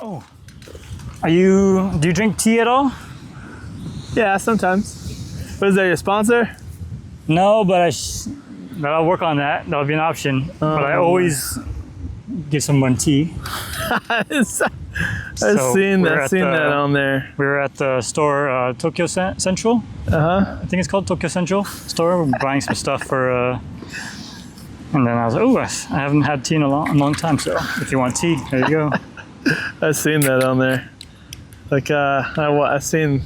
Oh, do you drink tea at all? Yeah, sometimes. What is that, your sponsor? No, but I'll work on that. That'll be an option. But I always give someone tea. I've seen that on there. We were at the store, Tokyo Central. I think it's called Tokyo Central store. We're buying some stuff for, and then I was like, oh, I haven't had tea in a long time. So if you want tea, there you go. I've seen that on there. Like, I've seen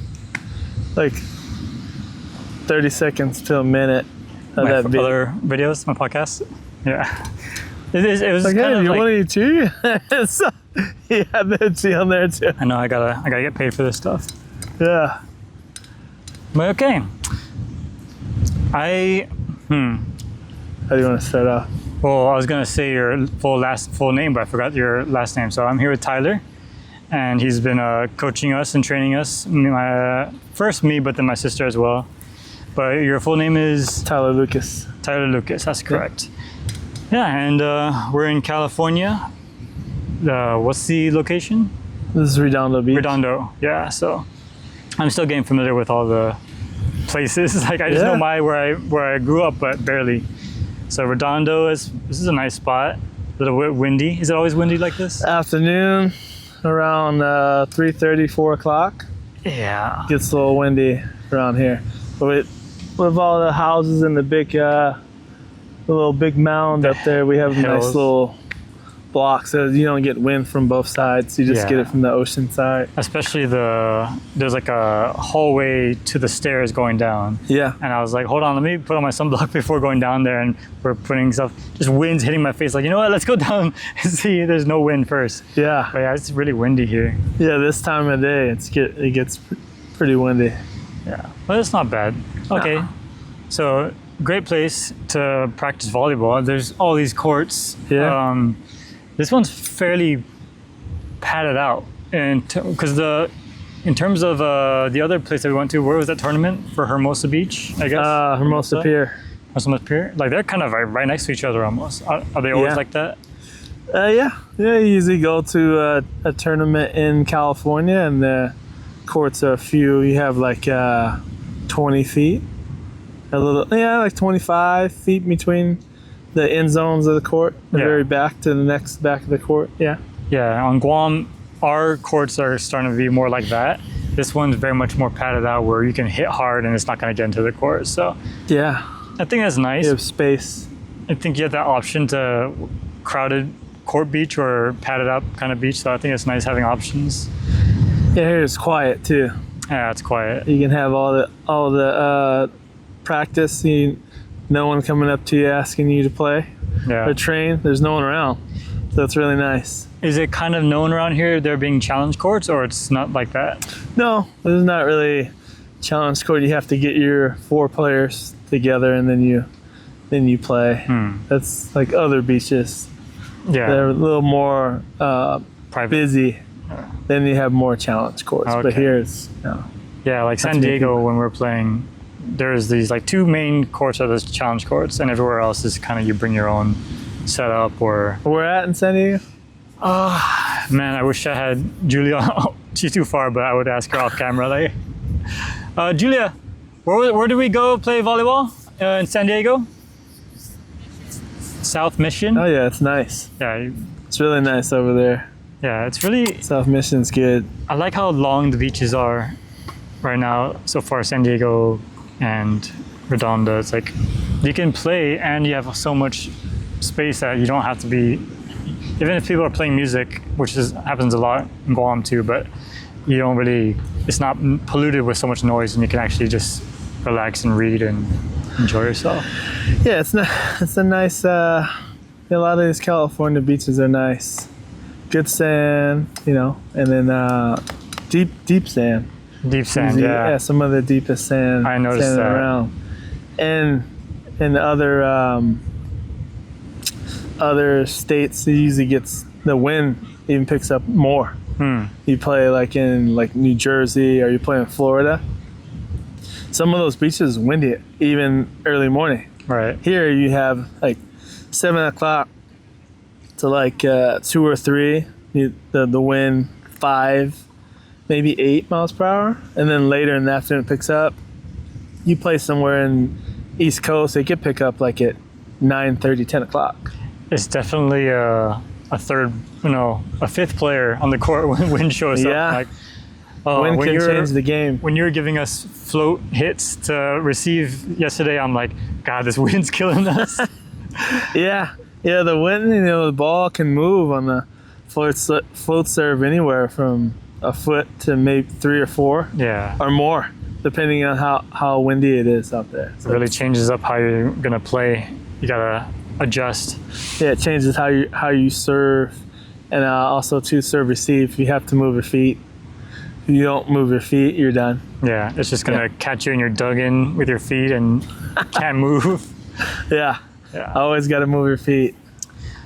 like 30 seconds to a minute of My that video. other videos, my podcast. Yeah. It was like, kind hey, of you like, want to eat tea? So, he had that tea on there too. I know I gotta get paid for this stuff. Yeah. But okay. How How do you want to start off? Well, I was gonna say your full name, but I forgot your last name. So I'm here with Tyler, and he's been coaching us and training us. First me, but then my sister as well. But your full name is Tyler Lucas. Tyler Lucas. That's correct. Yeah, and we're in California. What's the location? This is Redondo Beach. Redondo. Yeah. So I'm still getting familiar with all the places. Like I just know where I grew up, but barely. So Redondo this is a nice spot. A little bit windy. Is it always windy like this? Afternoon, around 3:30, 4 o'clock. Yeah. Gets a little windy around here. But with all the houses and the little big mound up there, we have nice little blocks so you don't get wind from both sides. You just get it from the ocean side. Especially there's like a hallway to the stairs going down. Yeah. And I was like, hold on, let me put on my sunblock before going down there. And we're putting stuff, just wind's hitting my face. Like, you know what, let's go down and see there's no wind first. Yeah. But yeah, it's really windy here. Yeah, this time of day, it gets pretty windy. Yeah, but it's not bad. Okay, so great place to practice volleyball. There's all these courts. Yeah. This one's fairly padded out, and because in terms of the other place that we went to, where was that tournament for Hermosa Beach? I guess. Hermosa Pier. Hermosa Pier. Like they're kind of right next to each other almost. Are they always like that? Yeah. You usually go to a tournament in California, and the courts are a few. You have like 20 feet, like 25 feet between the end zones of the court, the very back to the next back of the court. Yeah. Yeah. On Guam, our courts are starting to be more like that. This one's very much more padded out, where you can hit hard and it's not going to get into the court. So yeah, I think that's nice. You have space. I think you have that option to crowded court beach or padded up kind of beach. So I think it's nice having options. Yeah, here it's quiet too. Yeah, it's quiet. You can have all the practice. No one coming up to you asking you to play or train. There's no one around, so it's really nice. Is it kind of known around here there being challenge courts, or it's not like that? No, there's not really challenge court. You have to get your 4 players together and then you play. That's like other beaches. Yeah, they're a little more busy. Then you have more challenge courts, but here it's like San Diego when we're playing. There's these like 2 main courts are those challenge courts, and everywhere else is kind of you bring your own setup or. Where at in San Diego? Man, I wish I had Julia. She's too far, but I would ask her off camera. Like, Julia, where do we go play volleyball in San Diego? South Mission. Oh yeah, it's nice. Yeah, it's really nice over there. Yeah, it's really. South Mission's good. I like how long the beaches are right now so far. San Diego and Redondo, it's like you can play and you have so much space that you don't have to be, even if people are playing music, which happens a lot in Guam too, but you don't really, it's not polluted with so much noise, and you can actually just relax and read and enjoy yourself. Yeah, it's a nice, a lot of these California beaches are nice. Good sand, and then deep sand. Deep sand, yeah. Some of the deepest sand. I noticed that. Around. And in other states, it usually gets the wind even picks up more. You play like in New Jersey, or you play in Florida. Some of those beaches windy even early morning. Right. Here you have like 7 o'clock to like 2 or 3. The wind 5, maybe 8 miles per hour. And then later in the afternoon it picks up. You play somewhere in East Coast, it could pick up like at 9:30, 10 o'clock. It's definitely a third, a fifth player on the court when wind shows Yeah. up. Like, Wind when can you're- change the game. When you were giving us float hits to receive yesterday, I'm like, God, this wind's killing us. Yeah, the wind, the ball can move on the float serve anywhere from a foot to maybe 3 or 4 Yeah. or more, depending on how windy it is out there. It really changes up how you're gonna play. You gotta adjust. Yeah, it changes how you serve, and also to serve receive. You have to move your feet. If you don't move your feet, you're done. Yeah, it's just gonna catch you and you're dug in with your feet and can't move. Yeah, Yeah. always got to move your feet.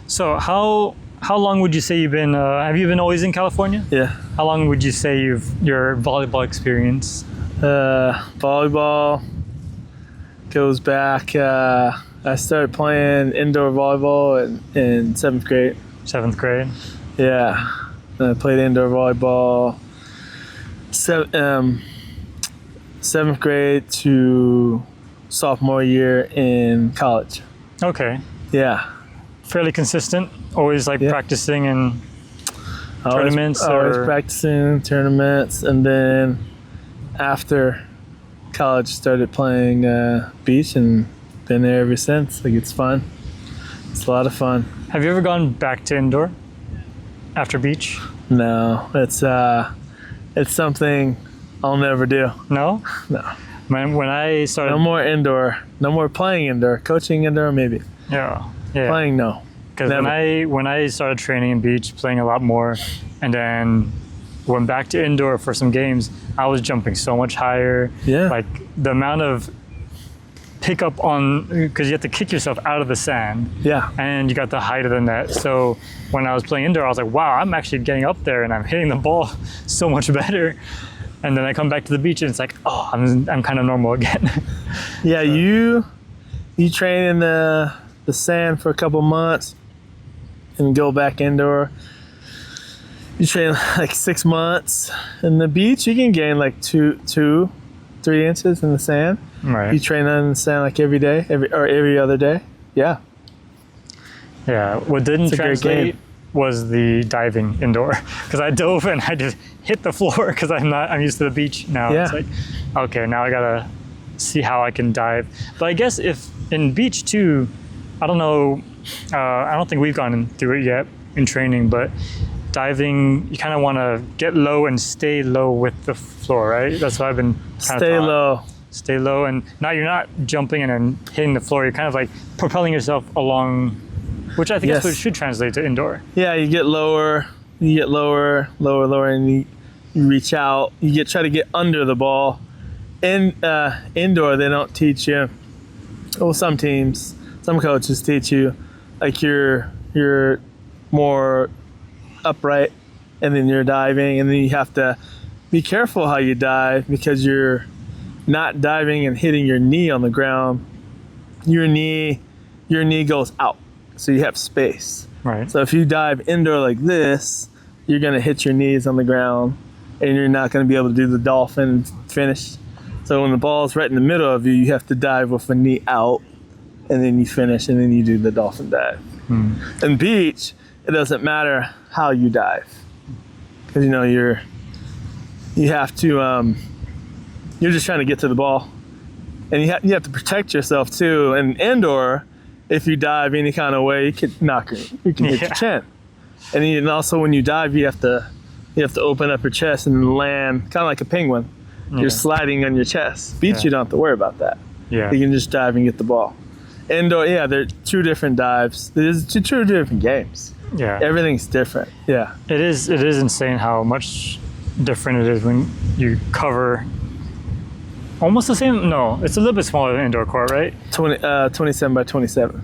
So how long would you say you've been? Have you been always in California? Yeah, How long would you say your volleyball experience? volleyball goes back. I started playing indoor volleyball in 7th grade. 7th grade. Yeah, and I played indoor volleyball 7th grade to sophomore year in college. Okay. Yeah, Fairly consistent. Always like Yeah. practicing and always tournaments or practicing tournaments, and then after college started playing beach and been there ever since. Like, it's fun. It's a lot of fun. have you ever gone back to indoor after beach? No, it's something I'll never do. No. No. When I started. No more indoor. No more playing indoor. Coaching indoor, maybe. Yeah. Yeah. Playing, no. Because when I started training in beach, playing a lot more, and then went back to indoor for some games, I was jumping so much higher. Yeah. Like the amount of pickup on, because you have to kick yourself out of the sand, Yeah. and you got the height of the net. So when I was playing indoor, I was like, wow, I'm actually getting up there and I'm hitting the ball so much better. And then I come back to the beach and it's like, oh, I'm kind of normal again. Yeah, you train in the sand for a couple months and go back indoor. You train like 6 months. In the beach, you can gain like 2-3 inches in the sand. You Right. train on the sand like every day, every other day. Yeah. Yeah. What didn't It's a great translate game. was the diving indoor, because I dove and I just hit the floor because I'm used to the beach now. Yeah. It's like, okay, now I gotta see how I can dive. But I guess if in beach too, I don't know, I don't think we've gone through it yet in training, but diving, you kind of want to get low and stay low with the floor, right? That's what I've been kind Stay of low. Stay low, and now you're not jumping and then hitting the floor. You're kind of like propelling yourself along, which I think Yes. that's what it should translate to indoor. Yeah, you get lower, and you reach out. You try to get under the ball. In indoor, they don't teach you. Well, some coaches teach you, like you're more upright, and then you're diving, and then you have to be careful how you dive because you're not diving and hitting your knee on the ground. Your knee goes out, so you have space. Right. So if you dive indoor like this, you're going to hit your knees on the ground, and you're not going to be able to do the dolphin finish. So when the ball's right in the middle of you, you have to dive with a knee out, and then you finish, and then you do the dolphin dive. In beach, it doesn't matter how you dive, because you have to. You're just trying to get to the ball, and you have to protect yourself too. And indoor, if you dive any kind of way, you can hit your chin. And then also when you dive, you have to open up your chest and land kind of like a penguin. Yeah. You're sliding on your chest. Beach, Yeah. you don't have to worry about that. Yeah. You can just dive and get the ball. Indoor, yeah, they're 2 different dives. There's 2 different games. Yeah. Everything's different. Yeah. It is insane how much different it is when you cover almost the same. No, it's a little bit smaller than indoor court, right? 27 by 27.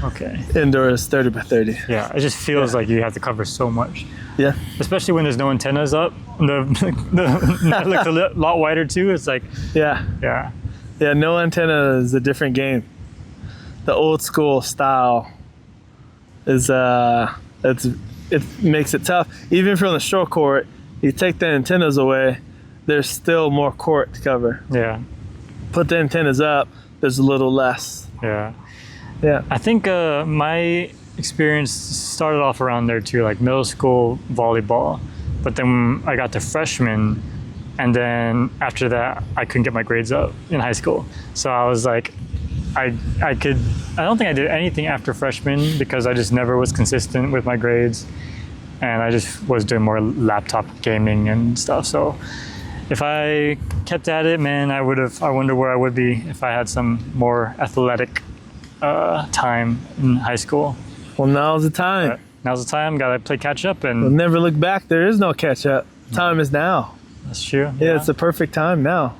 Okay. Indoor is 30 by 30. Yeah, it just feels Yeah. like you have to cover so much, Yeah. especially when there's no antennas up. The net looks a lot wider too. It's like, Yeah. yeah, Yeah, no antenna is a different game. The old school style is it's it makes it tough. Even from the short court, you take the antennas away, there's still more court to cover. Yeah. Put the antennas up, there's a little less. Yeah. Yeah. I think my experience started off around there too, like middle school volleyball. But then I got to freshman, and then after that, I couldn't get my grades up in high school. So I was like, I don't think I did anything after freshman because I just never was consistent with my grades. And I just was doing more laptop gaming and stuff. So if I kept at it, man, I wonder where I would be if I had some more athletic time in high school. Well, now's the time. Now's the time. Gotta play catch up, and We'll never look back. There is no catch up. Time is now. that's true. Yeah, it's the perfect time now.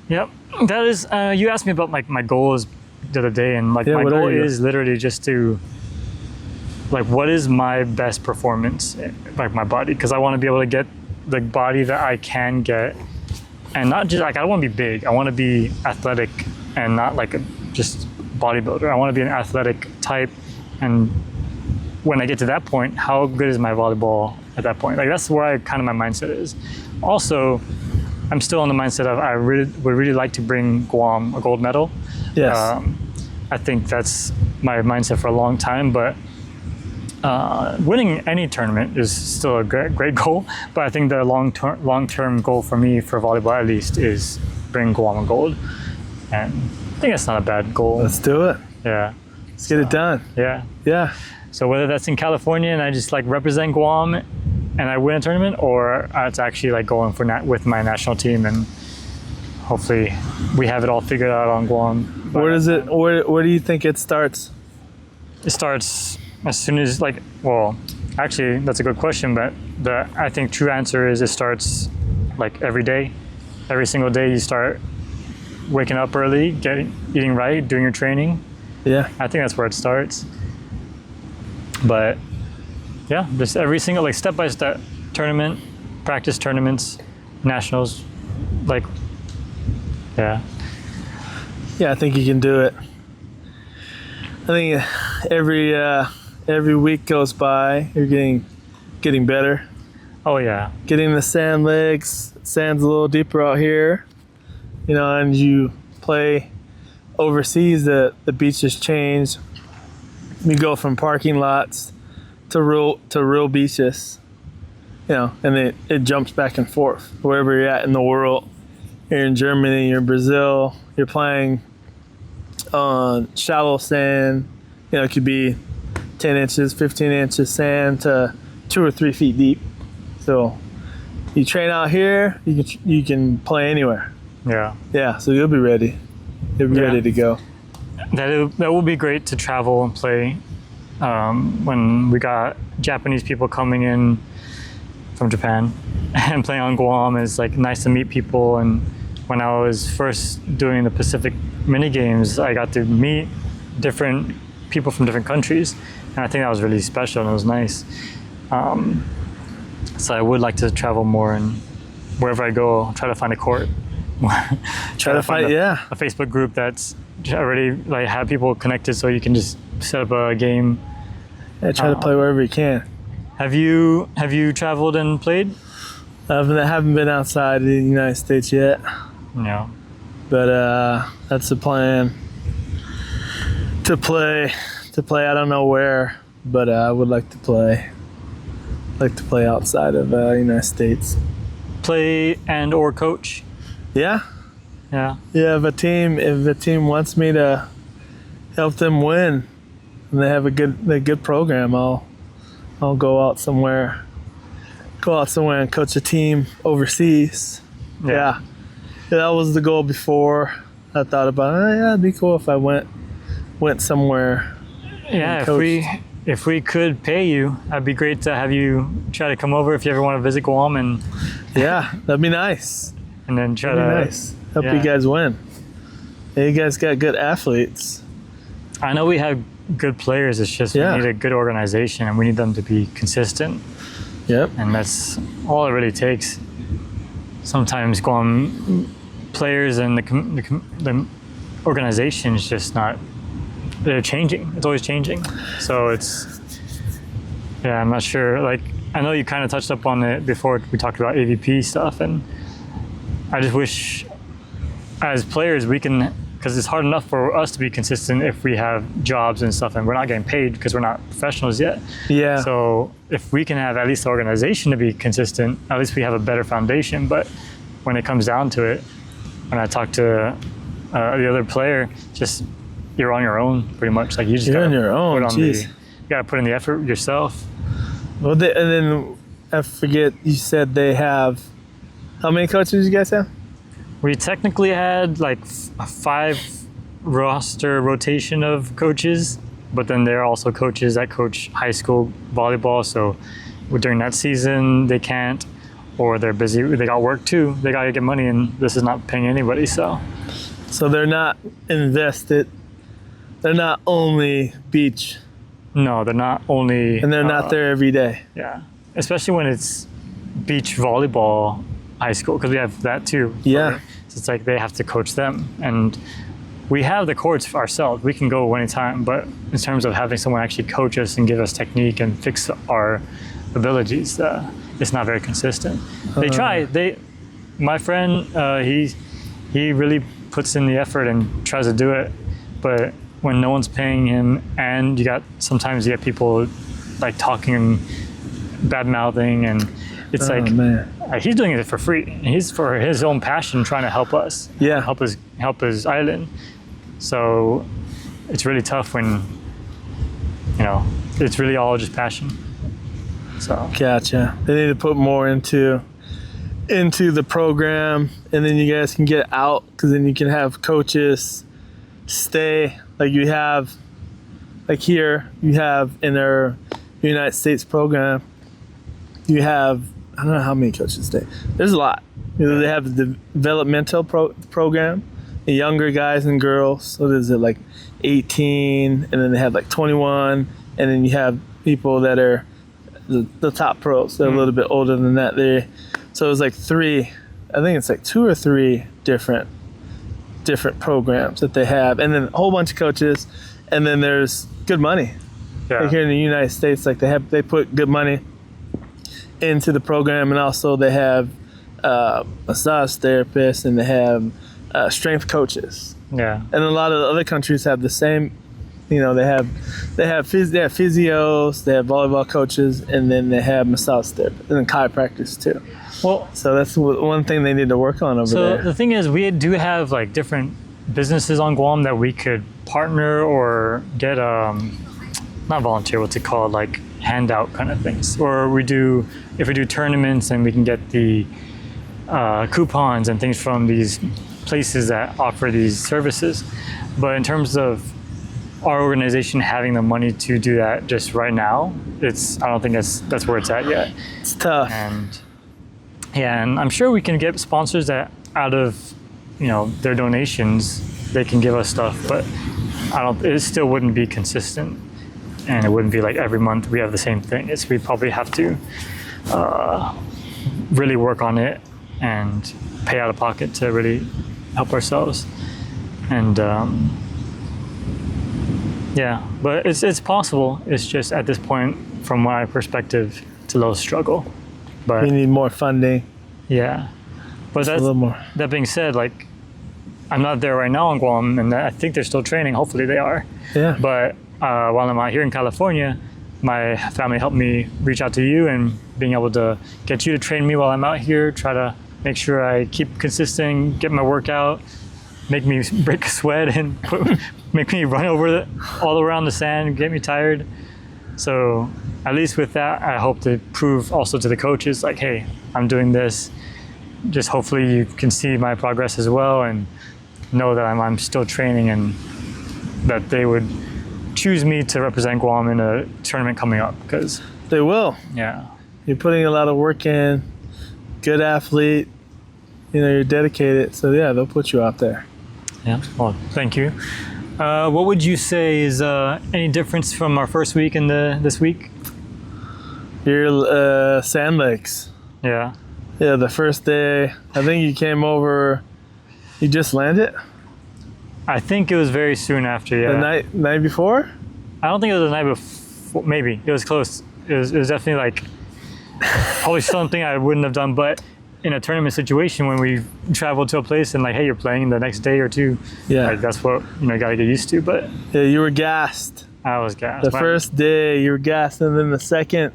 Yep. That is. You asked me about my goals the other day, and like Yeah, my what are goal you? is literally just to like, what is my best performance, like my body, because I want to be able to get the body that I can get, and not just like I don't want to be big. I want to be athletic and not like a just bodybuilder. I want to be an athletic type, and when I get to that point, how good is my volleyball at that point? Like that's where kind of my mindset is. Also, I'm still on the mindset of I would really like to bring Guam a gold medal. Yes. I think that's my mindset for a long time, but winning any tournament is still a great goal. But I think the long-term goal for me for volleyball at least is bring Guam a gold, and I think that's not a bad goal. Let's do it. Yeah. Let's get it done. Yeah. Yeah. So whether that's in California and I just like represent Guam and I win a tournament, or it's actually like going for with my national team, and hopefully we have it all figured out on Guam. Where does it? Where do you think it starts? It starts as soon as well, actually that's a good question, but I think true answer is it starts like every day. Every single day you start waking up early, eating right, doing your training. Yeah. I think that's where it starts. But yeah, just every single step by step tournament, practice tournaments, nationals, yeah. Yeah, I think you can do it. I think every week goes by, you're getting better. Oh yeah. Getting the sand legs. Sand's a little deeper out here, and you play overseas. The beaches change. You go from parking lots to real beaches, and it jumps back and forth wherever you're at in the world. You're in Germany, you're in Brazil, you're playing on shallow sand. It could be 10 inches, 15 inches sand to 2 or 3 feet deep. So you train out here, you can play anywhere. Yeah. Yeah, so you'll be ready. You'll be ready to go. That will be great to travel and play. When we got Japanese people coming in from Japan and playing on Guam, it's like nice to meet people. And when I was first doing the Pacific mini games, I got to meet different people from different countries, and I think that was really special and it was nice. So I would like to travel more, and wherever I go, I'll try to find a court. Try to find a Facebook group that's already have people connected, so you can just set up a game. Yeah, try to play wherever you can. Have you traveled and played? I haven't been outside of the United States yet. No. But that's the plan. To play. I don't know where, but I would like to play. Outside of United States. Play and or coach. Yeah. Yeah. Yeah. If a team wants me to help them win, and they have a good program, I'll go out somewhere. And coach a team overseas. Yeah. That was the goal before. I thought about it'd be cool if I went somewhere. Yeah, if we could pay you, that'd be great to have you try to come over if you ever want to visit Guam, and yeah, that'd be nice. And then try help you guys win. Yeah, you guys got good athletes. I know we have good players. It's just we need a good organization, and we need them to be consistent. Yep. And that's all it really takes. Sometimes Guam players and the organization is just not. They're changing. It's always changing. So Yeah, I'm not sure. Like, I know you kind of touched up on it before we talked about AVP stuff, and I just wish as players we can, because it's hard enough for us to be consistent if we have jobs and stuff and we're not getting paid because we're not professionals yet. Yeah. So if we can have at least the organization to be consistent, at least we have a better foundation. But when it comes down to it, when I talk to the other player, just you're on your own pretty much. Like you just You're gotta on your own. put on Jeez. you gotta put in the effort yourself. Well, and then I forget, you said they have, how many coaches you guys have? We technically had like a 5 roster rotation of coaches, but then there are also coaches that coach high school volleyball. So during that season, they can't, or they're busy. They got work too. They got to get money, and this is not paying anybody. So they're not invested. They're not only beach, no, they're not only, and they're not there every day. Yeah, especially when it's beach volleyball high school, because we have that too. Yeah. So it's like they have to coach them, and we have the courts for ourselves. We can go anytime, but in terms of having someone actually coach us and give us technique and fix our abilities, it's not very consistent. They try. My friend, he really puts in the effort and tries to do it, but when no one's paying him, and sometimes you get people like talking and bad mouthing, and it's Man. he's doing it for free. He's for his own passion, trying to help us. Yeah. help his island. So it's really tough when it's really all just passion. So Gotcha. They need to put more into the program, and then you guys can get out, because then you can have coaches stay. Like you have, like here, you have in their United States program, you have, I don't know how many coaches stay. There's a lot. They have the developmental program, the younger guys and girls. So there's like 18, and then they have like 21, and then you have people that are the top pros. They're a little bit older than that. So it's like 3, I think it's like 2 or 3 different programs that they have, and then a whole bunch of coaches, and then there's good money. yeah, Like here in the United States, like they put good money into the program, and also they have massage therapists, and they have strength coaches, yeah, and a lot of other countries have the same. They have physios, they have volleyball coaches, and then they have massage therapists, and then chiropractors too. Well, So that's one thing they need to work on over so there. the thing is, we do have like different businesses on Guam that we could partner or get not volunteer, what's it called, like handout kind of things. Or if we do tournaments, and we can get the coupons and things from these places that offer these services. But in terms of our organization having the money to do that just right now, I don't think that's where it's at yet. It's tough. And I'm sure we can get sponsors that out of their donations they can give us stuff, but it still wouldn't be consistent, and it wouldn't be like every month we have the same thing. We probably have to really work on it and pay out of pocket to really help ourselves. And but it's possible. It's just at this point, from my perspective, it's a little struggle. But We need more funding. yeah, but A little more. that being said, like I'm not there right now in Guam, and I think they're still training. Hopefully they are. Yeah. But while I'm out here in California, my family helped me reach out to you, and being able to get you to train me while I'm out here, try to make sure I keep consistent, get my workout, make me break a sweat, and make me run all around the sand, get me tired. So at least with that, I hope to prove also to the coaches, like, hey, I'm doing this. Just hopefully you can see my progress as well, and know that I'm still training, and that they would choose me to represent Guam in a tournament coming up. Because They will. yeah, You're putting a lot of work in. Good athlete. You're dedicated. So yeah, they'll put you out there. yeah. Well, thank you. What would you say is any difference from our first week and this week? Your sand legs. Yeah. Yeah, the first day, I think you came over. You just landed I think it was very soon after. Yeah. the night before. I don't think it was the night before. Maybe it was close. it was definitely like probably something I wouldn't have done, but in a tournament situation when we travel to a place and like, hey, you're playing the next day or two, Yeah. like that's what you gotta get used to. But Yeah, you were gassed. I was gassed. The first day you were gassed, and then the second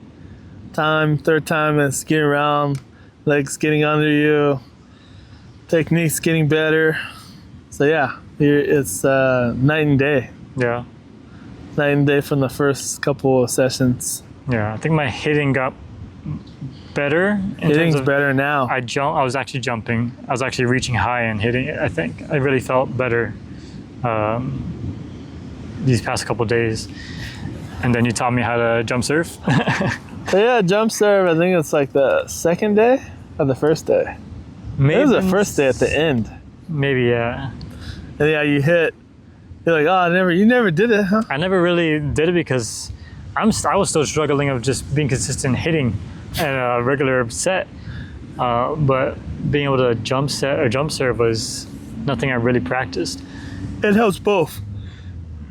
time, third time, it's getting around, legs getting under you, techniques getting better. So yeah, it's night and day. Yeah. Night and day from the first couple of sessions. Yeah, I think my hitting got better. Hitting's better now. I was actually jumping. I was actually reaching high and hitting it. I think I really felt better these past couple days. And then you taught me how to jump surf. So yeah, jump serve. I think it's like the second day or the first day. Maybe It was the first day at the end. Maybe, yeah. And yeah, you hit. You're like, oh, you never did it, huh? I never really did it because I was still struggling of just being consistent hitting and a regular set. But being able to jump set or jump serve was nothing I really practiced. It helps both.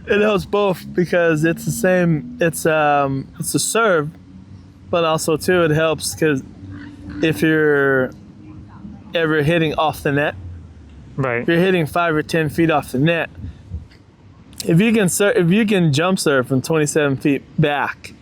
It helps both because it's the same. It's a serve, but also too it helps because if you're ever hitting off the net, Right. if you're hitting 5 or 10 feet off the net, if you can jump serve from 27 feet back,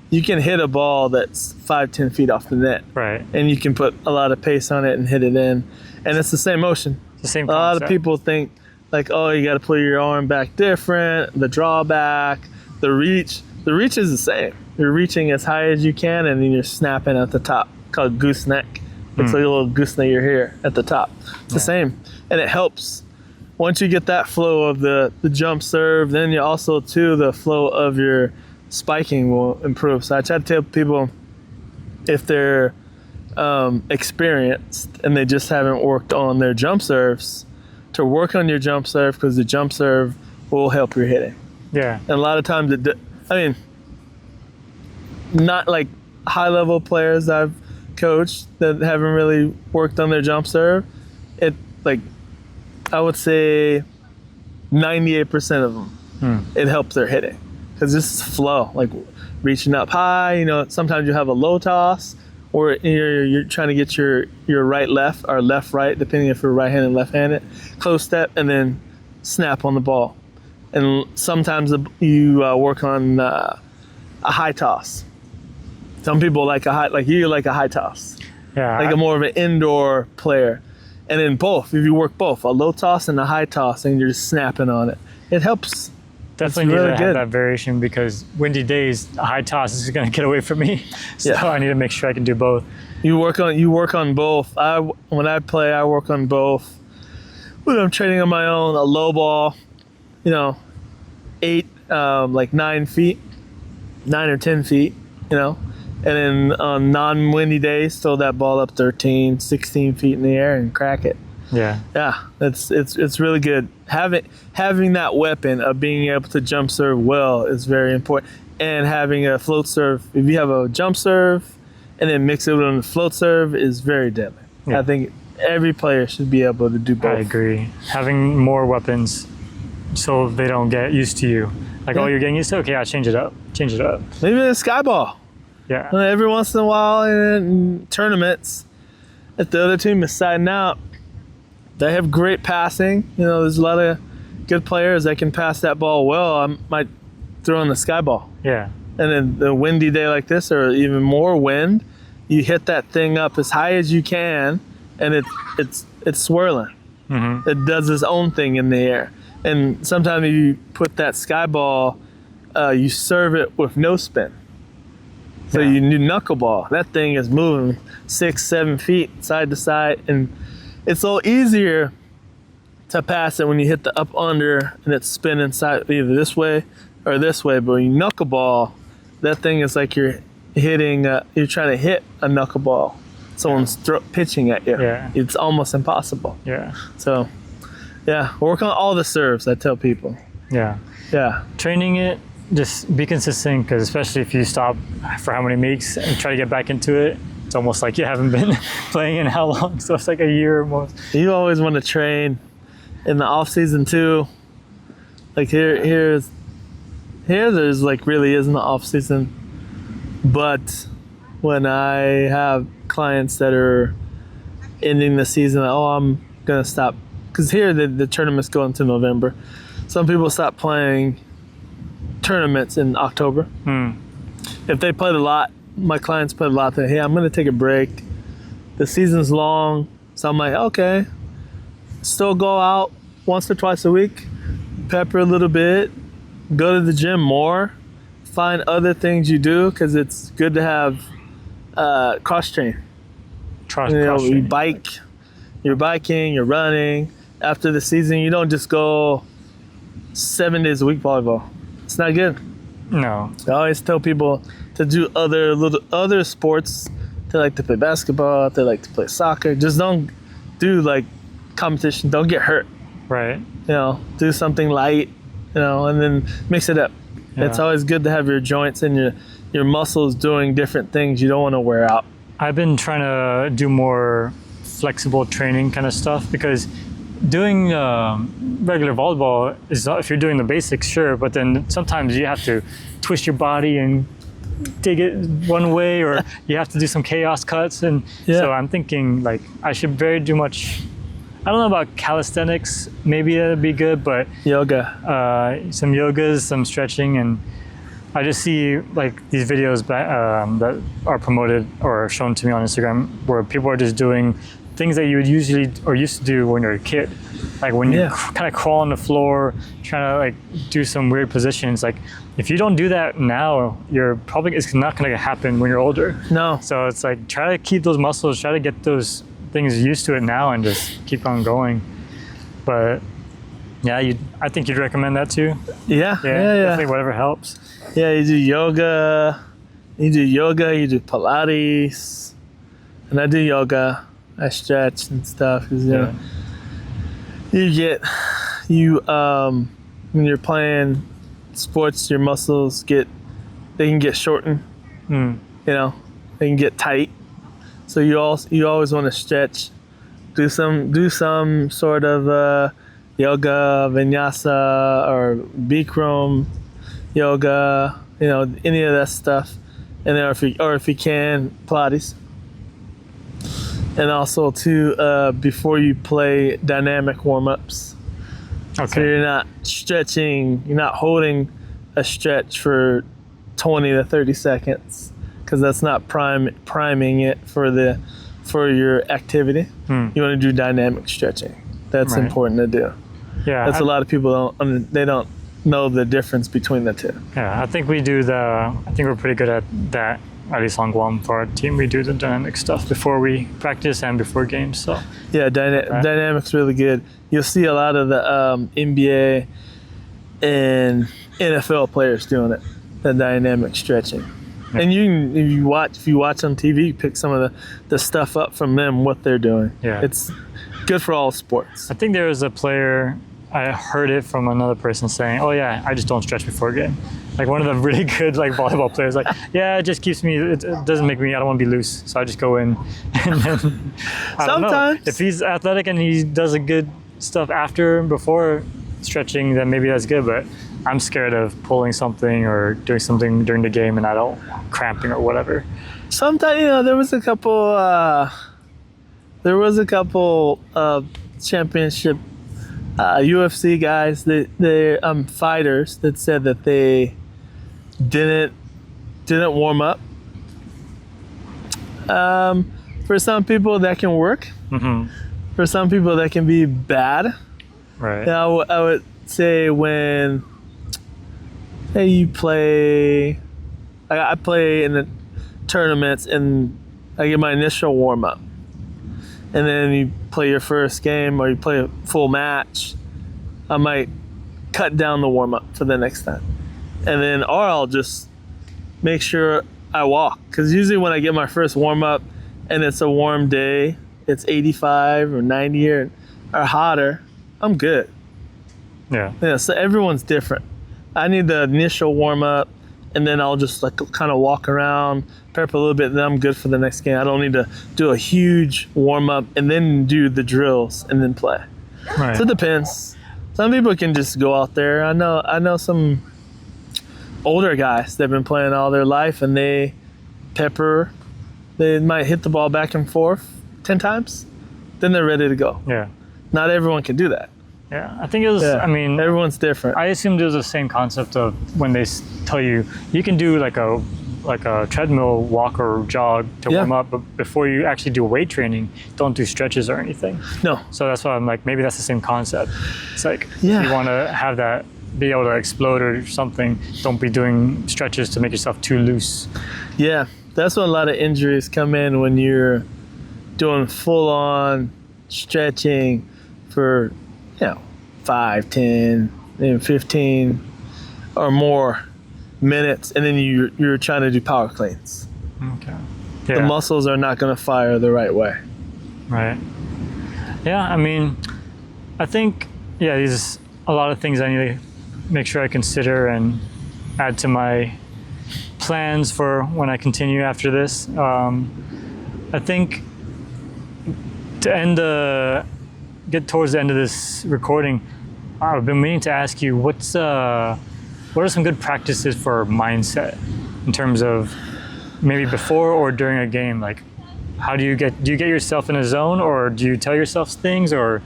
you can hit a ball that's 5-10 feet off the net, Right. and you can put a lot of pace on it and hit it in, and it's the same motion. It's the same A lot concept. of people think like, oh, you got to put your arm back different, the drawback, the reach. The reach is the same. You're reaching as high as you can, and then you're snapping at the top, called gooseneck. It's like a little gooseneck here at the top. It's the same, and it helps. Once you get that flow of the jump serve, then you also too the flow of your spiking will improve. So I try to tell people if they're experienced and they just haven't worked on their jump serves, to work on your jump serve because the jump serve will help your hitting. Yeah. And a lot of times not like high level players I've coached that haven't really worked on their jump serve. It like I would say 98% of them, it helps their hitting because this is flow, like reaching up high. Sometimes you have a low toss, or you're trying to get your right left or left right, depending if you're right-handed left handed, close step and then snap on the ball. And sometimes you work on a high toss. Some people like a high toss, Yeah. like a more of an indoor player. And then both, if you work both, a low toss and a high toss, and you're just snapping on it, it helps. Definitely really need to have good. that variation because windy days, a high toss is going to get away from me. So Yeah. I need to make sure I can do both. You work on both. When I play, I work on both. When I'm training on my own, a low ball, 9 feet, 9 or 10 feet, and then on non-windy days, throw that ball up 13, 16 feet in the air and crack it. Yeah. Yeah, it's really good. Having that weapon of being able to jump serve well is very important, and having a float serve. If you have a jump serve and then mix it with a float serve, is very deadly. Yeah. I think every player should be able to do both. I agree. Having more weapons so they don't get used to you. Like, oh, you're getting used to it? Okay, I'll change it up. Maybe a sky ball. Yeah. Every once in a while in tournaments, if the other team is siding out, they have great passing. There's a lot of good players that can pass that ball well. I might throw in the sky ball. Yeah. And then the windy day like this, or even more wind, you hit that thing up as high as you can, and it's swirling. Mm-hmm. It does its own thing in the air. And sometimes you put that sky ball, you serve it with no spin. So Yeah. you do knuckleball. That thing is moving 6-7 feet side to side, and it's a little easier to pass it when you hit the up under and it's spinning side either this way or this way. But when you knuckleball, that thing is like you're hitting. You're trying to hit a knuckleball. Someone's pitching at you. Yeah. It's almost impossible. Yeah. So, yeah, work on all the serves. I tell people. Yeah. Yeah. Training it, just be consistent because especially if you stop for how many weeks and try to get back into it, it's almost like you haven't been playing in how long. So it's like a year almost. You always want to train in the off season too. Like there's like really isn't the off season. But when I have clients that are ending the season, oh, I'm going to stop. Because here the tournaments go into November. Some people stop playing tournaments in October. If they played a lot, my clients played a lot, they, hey, I'm going to take a break. The season's long. So I'm like, okay, still go out once or twice a week, pepper a little bit, go to the gym more, find other things you do, because it's good to have cross train. You bike, you're biking, you're running. After the season, you don't just go 7 days a week volleyball. It's not good. No. I always tell people to do other sports. They like to play basketball, they like to play soccer. Just don't do like competition. Don't get hurt. Right. Do something light, and then mix it up. Yeah. It's always good to have your joints and your muscles doing different things. You don't want to wear out. I've been trying to do more flexible training kind of stuff, because doing regular volleyball is not, if you're doing the basics, sure, but then sometimes you have to twist your body and dig it one way, or you have to do some chaos cuts, and so I'm thinking like I should do much. I don't know about calisthenics, maybe that'd be good, but Yoga, some yogas, some stretching, and I just see like these videos that are promoted or shown to me on Instagram where people are just doing things that you would usually or used to do when you're a kid, like when you kind of crawl on the floor, trying to like do some weird positions. Like if you don't do that now, it's not going to happen when you're older. No. So it's like try to keep those muscles, try to get those things used to it now, and just keep on going. But yeah, I think you'd recommend that too. Yeah. Definitely whatever helps. Yeah, you do yoga, you do Pilates, and I do yoga. I stretch and stuff, because when you're playing sports, your muscles they can get shortened. They can get tight. So you always want to stretch, do some sort of yoga, vinyasa, or Bikram yoga, any of that stuff, and then if you can, Pilates. And also too, before you play, dynamic warm-ups. Okay. So you're not stretching, you're not holding a stretch for 20 to 30 seconds, because that's not priming it for your activity. You want to do dynamic stretching. That's important to do. Yeah. That's a lot of people don't know the difference between the two. Yeah, I think we're pretty good at that. At least on Guam, for our team, we do the dynamic stuff before we practice and before games. So yeah, dynamic's really good. You'll see a lot of the NBA and NFL players doing it, the dynamic stretching. Yeah. And if you watch on TV, you pick some of the stuff up from them, what they're doing. Yeah, it's good for all sports. I think there was a player, I heard it from another person saying, "Oh yeah, I just don't stretch before a game." Like one of the really good like volleyball players, like, yeah, it just keeps me. It doesn't make me. I don't want to be loose, so I just go in. And then I don't know. If he's athletic and he does a good stuff after and before stretching, then maybe that's good. But I'm scared of pulling something or doing something during the game and I don't cramping or whatever. Sometimes there was a couple championship UFC guys that fighters that said that they didn't warm up. For some people that can work. Mm-hmm. For some people that can be bad. Right. I would say when you play, I play in the tournaments and I get my initial warm up, and then you play your first game or you play a full match, I might cut down the warm up for the next time. And then, or I'll just make sure I walk. Because usually when I get my first warm up and it's a warm day, it's 85 or 90 or hotter, I'm good. Yeah, so everyone's different. I need the initial warm up, and then I'll just like kind of walk around, prep a little bit, and then I'm good for the next game. I don't need to do a huge warm up and then do the drills and then play. Right. So it depends. Some people can just go out there. I know some older guys that've been playing all their life, and they pepper. They might hit the ball back and forth 10 times, then they're ready to go. Yeah. Not everyone can do that. Yeah. I think it was, Yeah. I mean, Everyone's different. I assumed it was the same concept of when they tell you can do like a treadmill walk or jog to Yeah. warm up, but before you actually do weight training, don't do stretches or anything. No. So that's why I'm like, maybe that's the same concept. It's like, Yeah. if you want to have that, be able to explode or something, don't be doing stretches to make yourself too loose. Yeah, that's when a lot of injuries come in, when you're doing full-on stretching for 5, 10, even 15 or more minutes, and then you're trying to do power cleans. Okay. The Yeah. muscles are not going to fire the right way. Right. Yeah, I mean, I think, these a lot of things I need to make sure I consider and add to my plans for when I continue after this. I think to get towards the end of this recording, I've been meaning to ask you, what are some good practices for mindset in terms of maybe before or during a game? Like, how do you get yourself in a zone, or do you tell yourself things, or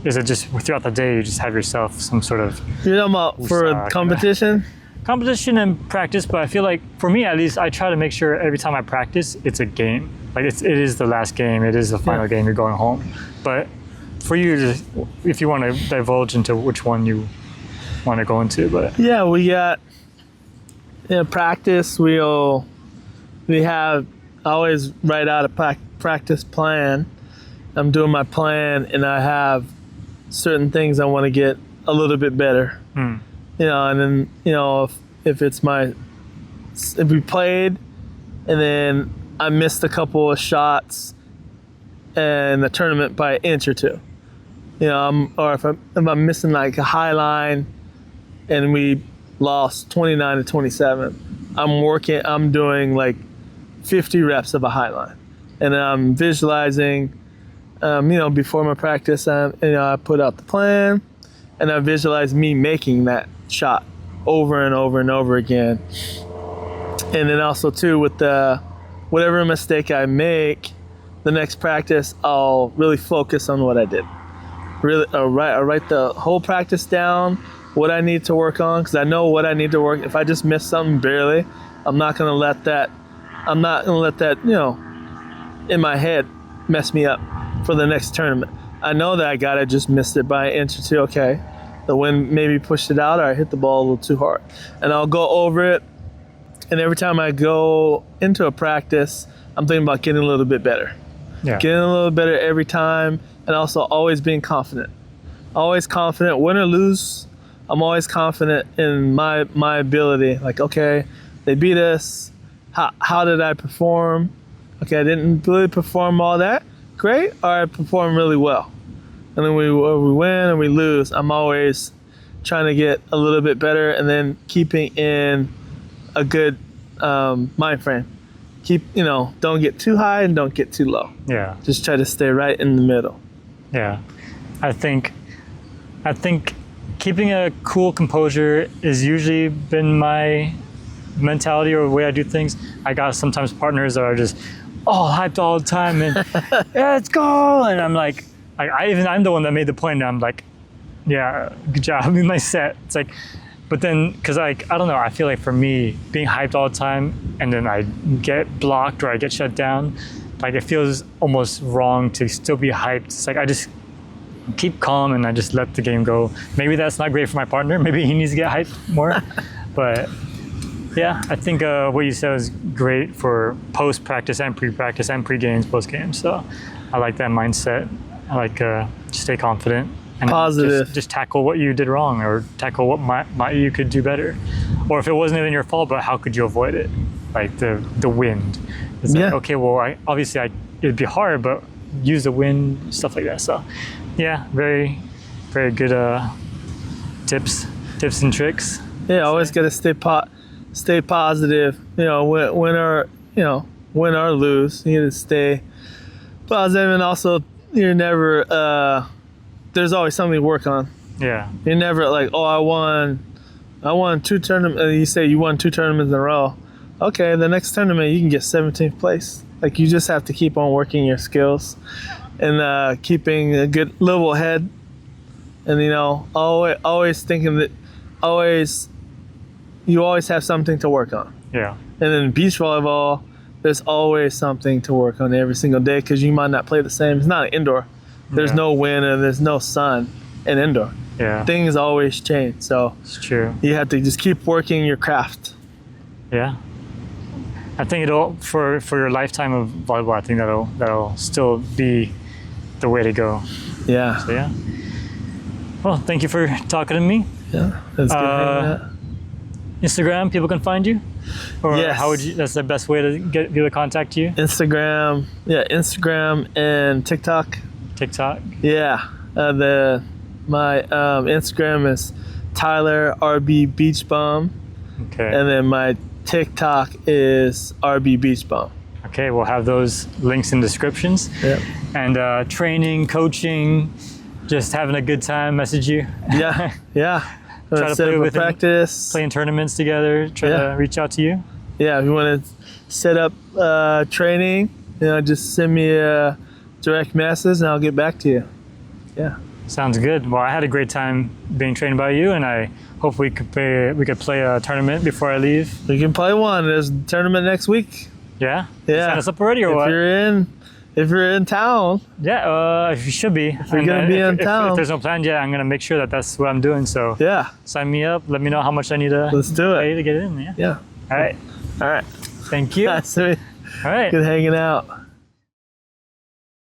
is it just throughout the day you just have yourself some sort of You're talking about for a competition? competition and practice? But I feel like for me at least, I try to make sure every time I practice, it's a game. Like it is the last game, it is the final game, you're going home. But for you, if you want to divulge into which one you want to go into, but Yeah, we got practice. We have I always write out a practice plan. I'm doing my plan, and I have certain things I want to get a little bit better. And then if we played, and then I missed a couple of shots in the tournament by an inch or two, or if I'm missing like a high line, and we lost 29 to 27, I'm doing like 50 reps of a high line, and I'm visualizing. Before my practice, I put out the plan, and I visualize me making that shot over and over and over again. And then also too, with whatever mistake I make, the next practice I'll really focus on what I did. I'll write the whole practice down, what I need to work on, because I know what I need to work. If I just miss something barely, I'm not gonna let that in my head mess me up for the next tournament. I know that I just missed it by an inch or two. Okay, the wind maybe pushed it out, or I hit the ball a little too hard, and I'll go over it. And every time I go into a practice, I'm thinking about getting a little bit better. yeah, Getting a little better every time, and also always being confident. Always confident, win or lose. I'm always confident in my ability. Like, okay, they beat us. How did I perform? Okay, I didn't really perform all that great, or I performed really well. And then we win and we lose, I'm always trying to get a little bit better, and then keeping in a good mind frame. Don't get too high and don't get too low. yeah. Just try to stay right in the middle. Yeah, I think keeping a cool composure has usually been my mentality or the way I do things. I got sometimes partners that are just hyped all the time and yeah, let's go, and I'm like I'm the one that made the point, and I'm like, yeah, good job in my set. It's like, but then because I don't know, I feel like for me, being hyped all the time and then I get blocked or I get shut down, like it feels almost wrong to still be hyped. It's like I just keep calm and I just let the game go. Maybe that's not great for my partner. Maybe he needs to get hyped more. But yeah, I think what you said was great for post-practice and pre-practice and pre-games, post-games. So I like that mindset. I like stay confident and Positive. just tackle what you did wrong, or tackle what you could do better. Or if it wasn't even your fault, but how could you avoid it? Like the wind. It's like, okay, well, it'd be hard, but use the wind, stuff like that. So yeah, very, very good tips and tricks. Yeah, always got to stay positive. Win or lose, you need to stay positive, and also you're never. There's always something to work on. Yeah. You're never like, I won 2 tournaments. You say you won 2 tournaments in a row. okay, the next tournament you can get 17th place. Like, you just have to keep on working your skills and keeping a good level head, and always thinking that you always have something to work on. Yeah. And then beach volleyball, there's always something to work on every single day because you might not play the same. It's not an indoor. There's no wind and there's no sun in indoor. Yeah. Things always change. So It's true. you have to just keep working your craft. Yeah. I think it'll for your lifetime of volleyball. I think that'll still be the way to go. Yeah. So yeah. Well, thank you for talking to me. Yeah. That's good hanging out. Instagram, people can find you. Or Yes. how would you? That's the best way to get people to contact you. Instagram and TikTok. TikTok. Yeah. My Instagram is Tyler RB Beach Bum, Okay. and then my TikTok is RB Beach Bum. Okay. We'll have those links in descriptions. Yep. And training, coaching, just having a good time. Message you. Yeah. Yeah. Try to Set play up a with him. practice. Playing tournaments together. Try to reach out to you. Yeah. If you want to set up training, just send me a direct message and I'll get back to you. Yeah. Sounds good. Well, I had a great time being trained by you, and I hope we could play a tournament before I leave. We can play one. There's a tournament next week. Yeah. Yeah. Sign us up already, or what? If you're in town. Yeah. You should be. If you're gonna be in town. If there's no plan, I'm gonna make sure that that's what I'm doing. So Yeah. sign me up. Let me know how much I need to Let's do it. pay to get in. Yeah. Yeah. All right. All right. Thank you. All Nice to meet you. right. Good hanging out.